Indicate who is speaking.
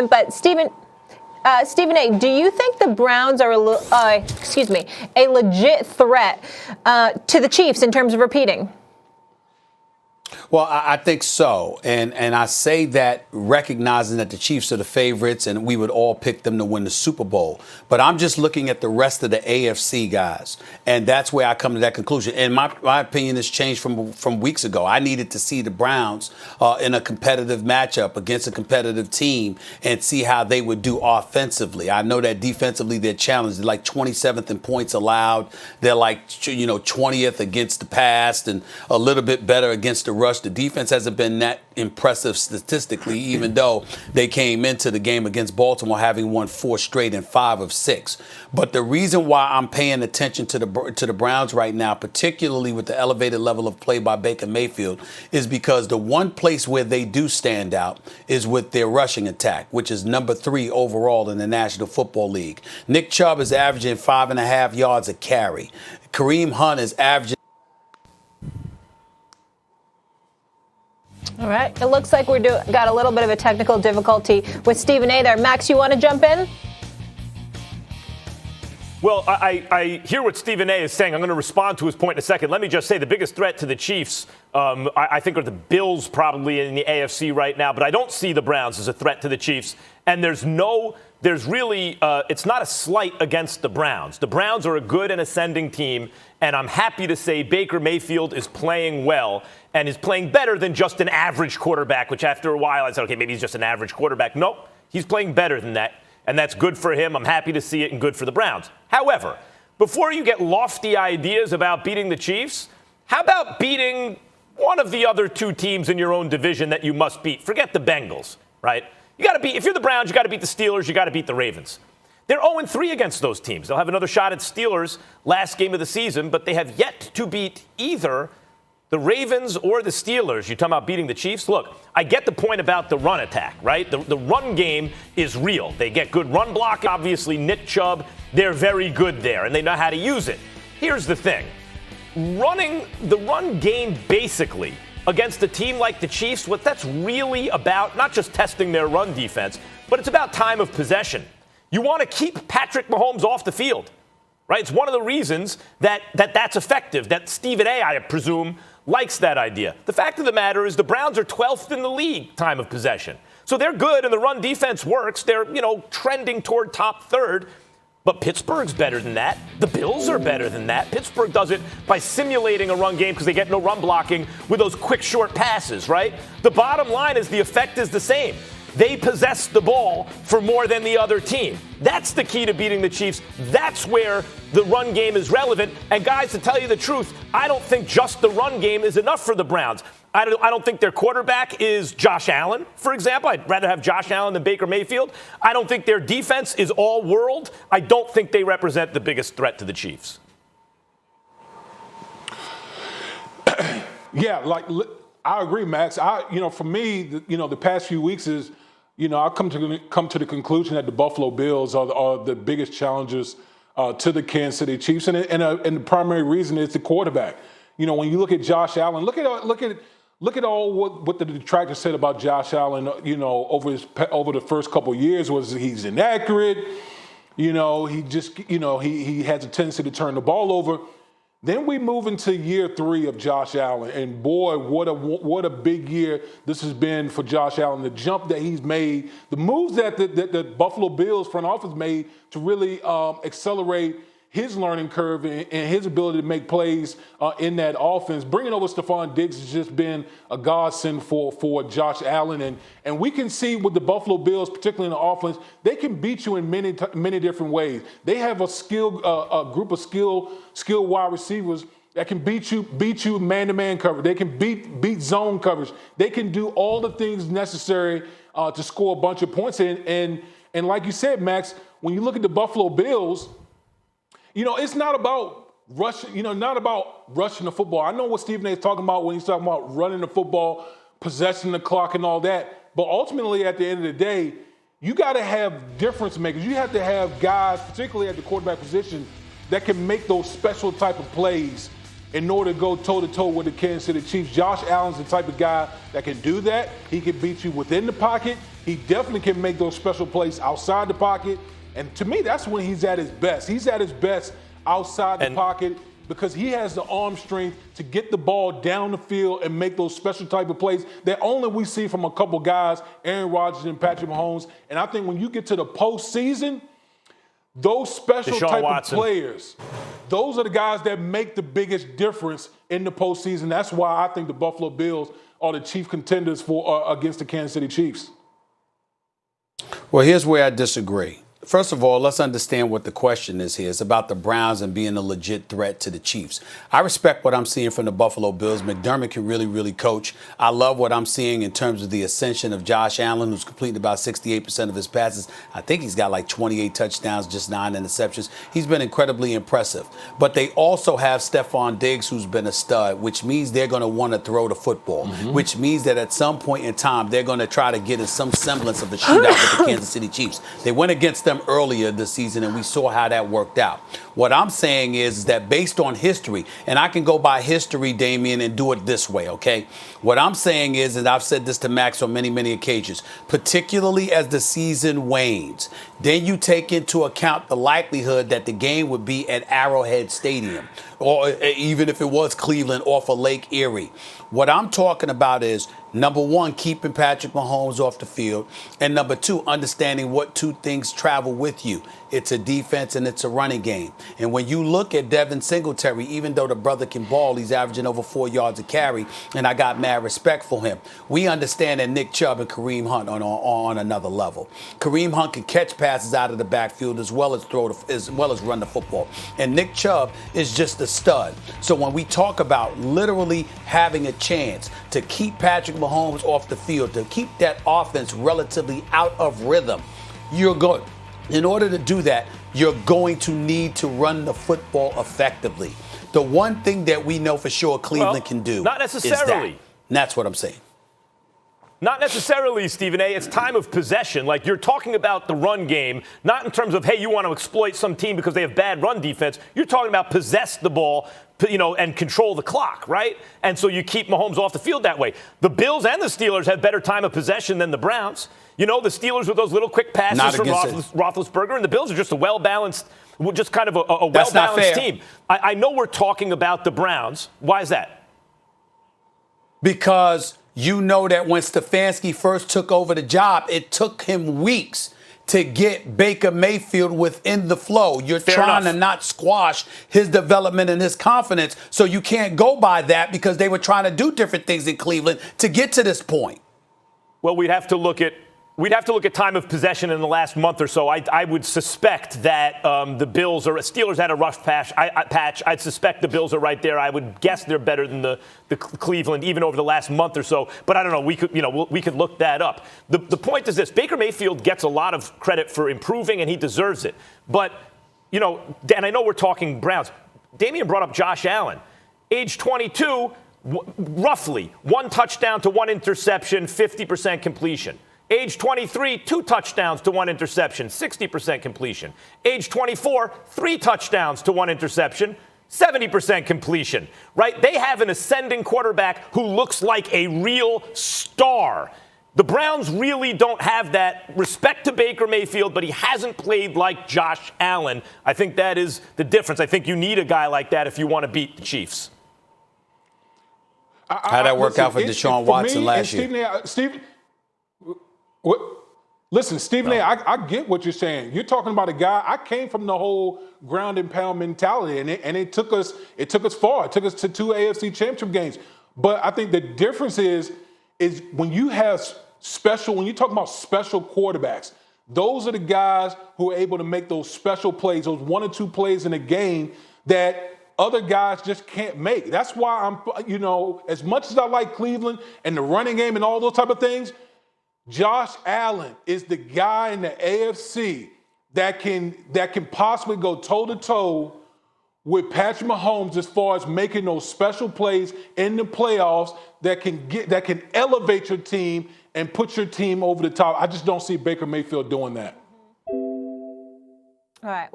Speaker 1: But Stephen A., do you think the Browns are a legit threat to the Chiefs in terms of repeating?
Speaker 2: Well, I think so. And I say that recognizing that the Chiefs are the favorites and we would all pick them to win the Super Bowl. But I'm just looking at the rest of the AFC guys. And that's where I come to that conclusion. And my opinion has changed from weeks ago. I needed to see the Browns in a competitive matchup against a competitive team and see how they would do offensively. I know that defensively they're challenged. They're like 27th in points allowed. They're like, 20th against the pass and a little bit better against the rush. The defense hasn't been that impressive statistically, even though they came into the game against Baltimore having won 4 straight and 5 of 6. But the reason why I'm paying attention to the Browns right now, particularly with the elevated level of play by Baker Mayfield, is because the one place where they do stand out is with their rushing attack, which is number 3 overall in the National Football League. Nick Chubb is averaging 5.5 yards a carry. Kareem Hunt is averaging.
Speaker 1: All right. It looks like we got a little bit of a technical difficulty with Stephen A. there. Max, you want to jump in?
Speaker 3: Well, I hear what Stephen A. is saying. I'm going to respond to his point in a second. Let me just say the biggest threat to the Chiefs, I think, are the Bills probably in the AFC right now. But I don't see the Browns as a threat to the Chiefs. And it's not a slight against the Browns. The Browns are a good and ascending team. And I'm happy to say Baker Mayfield is playing well and is playing better than just an average quarterback, which after a while I said, okay, maybe he's just an average quarterback. Nope, he's playing better than that. And that's good for him. I'm happy to see it and good for the Browns. However, before you get lofty ideas about beating the Chiefs, how about beating one of the other 2 teams in your own division that you must beat? Forget the Bengals, right? If you're the Browns, you got to beat the Steelers, you got to beat the Ravens. They're 0-3 against those teams. They'll have another shot at Steelers last game of the season, but they have yet to beat either the Ravens or the Steelers. You're talking about beating the Chiefs? Look, I get the point about the run attack, right? The run game is real. They get good run block. Obviously, Nick Chubb, they're very good there, and they know how to use it. Here's the thing. Running the run game basically against a team like the Chiefs, what that's really about, not just testing their run defense, but it's about time of possession. You want to keep Patrick Mahomes off the field, right? It's one of the reasons that's effective, that Stephen A., I presume, likes that idea. The fact of the matter is the Browns are 12th in the league time of possession. So they're good and the run defense works. They're, trending toward top 3rd. But Pittsburgh's better than that. The Bills are better than that. Pittsburgh does it by simulating a run game because they get no run blocking with those quick, short passes, right? The bottom line is the effect is the same. They possess the ball for more than the other team. That's the key to beating the Chiefs. That's where the run game is relevant. And guys, to tell you the truth, I don't think just the run game is enough for the Browns. I don't think their quarterback is Josh Allen, for example. I'd rather have Josh Allen than Baker Mayfield. I don't think their defense is all world. I don't think they represent the biggest threat to the Chiefs.
Speaker 4: Yeah, I agree, Max. For me, the past few weeks is, I've come to the conclusion that the Buffalo Bills are the biggest challengers to the Kansas City Chiefs, and the primary reason is the quarterback. When you look at Josh Allen, look at all what the detractors said about Josh Allen. Over the first couple of years was he's inaccurate. He has a tendency to turn the ball over. Then we move into year 3 of Josh Allen, and boy, what a big year this has been for Josh Allen. The jump that he's made, the moves that the Buffalo Bills front office made to really accelerate his learning curve and his ability to make plays in that offense. Bringing over Stephon Diggs has just been a godsend for Josh Allen. And we can see with the Buffalo Bills, particularly in the offense, they can beat you in many different ways. They have a group of skilled wide receivers that can beat you man-to-man coverage. They can beat zone coverage. They can do all the things necessary to score a bunch of points. And like you said, Max, when you look at the Buffalo Bills, it's not about rushing, rushing the football. I know what Stephen A. is talking about when he's talking about running the football, possessing the clock and all that. But ultimately, at the end of the day, you got to have difference makers. You have to have guys, particularly at the quarterback position, that can make those special type of plays in order to go toe-to-toe with the Kansas City Chiefs. Josh Allen's the type of guy that can do that. He can beat you within the pocket. He definitely can make those special plays outside the pocket. And to me, that's when he's at his best. He's at his best outside the pocket because he has the arm strength to get the ball down the field and make those special type of plays that only we see from a couple guys, Aaron Rodgers and Patrick Mahomes. And I think when you get to the postseason, those special type of players, those are the guys that make the biggest difference in the postseason. That's why I think the Buffalo Bills are the chief contenders for against the Kansas City Chiefs.
Speaker 2: Well, here's where I disagree. First of all, let's understand what the question is here. It's about the Browns and being a legit threat to the Chiefs. I respect what I'm seeing from the Buffalo Bills. McDermott can really, really coach. I love what I'm seeing in terms of the ascension of Josh Allen, who's completing about 68% of his passes. I think he's got like 28 touchdowns, just 9 interceptions. He's been incredibly impressive. But they also have Stephon Diggs, who's been a stud, which means they're going to want to throw the football, which means that at some point in time, they're going to try to get in some semblance of a shootout with the Kansas City Chiefs. They went against them earlier this season, and we saw how that worked out. What I'm saying is that based on history, and I can go by history, Damian, and do it this way, okay? What I'm saying is, and I've said this to Max on many, many occasions, particularly as the season wanes, then you take into account the likelihood that the game would be at Arrowhead Stadium, or even if it was Cleveland off of Lake Erie. What I'm talking about is, number one, keeping Patrick Mahomes off the field. And number two, understanding what two things travel with you. It's a defense and it's a running game. And when you look at Devin Singletary, even though the brother can ball, he's averaging over 4 yards a carry, and I got mad respect for him. We understand that Nick Chubb and Kareem Hunt are on another level. Kareem Hunt can catch passes out of the backfield as well as run the football. And Nick Chubb is just a stud. So when we talk about literally having a chance to keep Patrick Mahomes off the field, to keep that offense relatively out of rhythm, you're good. In order to do that, you're going to need to run the football effectively. The one thing that we know for sure Cleveland can do
Speaker 3: not necessarily.
Speaker 2: is that. And that's what I'm saying.
Speaker 3: Not necessarily, Stephen A. It's time of possession. Like, you're talking about the run game, not in terms of, hey, you want to exploit some team because they have bad run defense. You're talking about possess the ball, and control the clock, right? And so you keep Mahomes off the field that way. The Bills and the Steelers have better time of possession than the Browns. The Steelers with those little quick passes from Roethlisberger, and the Bills are just a well-balanced, just kind of a well-balanced team. I know we're talking about the Browns. Why is that?
Speaker 2: Because you know that when Stefanski first took over the job, it took him weeks to get Baker Mayfield within the flow. You're trying to not squash his development and his confidence, so you can't go by that because they were trying to do different things in Cleveland to get to this point.
Speaker 3: Well, we'd have to look at time of possession in the last month or so. I would suspect that the Steelers had a rough patch. I'd suspect the Bills are right there. I would guess they're better than the Cleveland even over the last month or so. But I don't know. We could look that up. The point is this: Baker Mayfield gets a lot of credit for improving, and he deserves it. But and I know we're talking Browns. Damian brought up Josh Allen, age 22, roughly 1 touchdown to 1 interception, 50% completion. Age 23, 2 touchdowns to 1 interception, 60% completion. Age 24, 3 touchdowns to 1 interception, 70% completion, right? They have an ascending quarterback who looks like a real star. The Browns really don't have that. Respect to Baker Mayfield, but he hasn't played like Josh Allen. I think that is the difference. I think you need a guy like that if you want to beat the Chiefs.
Speaker 2: How'd that work out for Deshaun Watson last year?
Speaker 4: Listen, Stephen A., I get what you're saying. You're talking about a guy. I came from the whole ground and pound mentality, and it took us far. It took us to 2 AFC championship games. But I think the difference is when you have when you talk about special quarterbacks, those are the guys who are able to make those special plays, those 1 or 2 plays in a game that other guys just can't make. That's why as much as I like Cleveland and the running game and all those type of things, Josh Allen is the guy in the AFC that can possibly go toe-to-toe with Patrick Mahomes as far as making those special plays in the playoffs that can elevate your team and put your team over the top. I just don't see Baker Mayfield doing that.
Speaker 1: All right.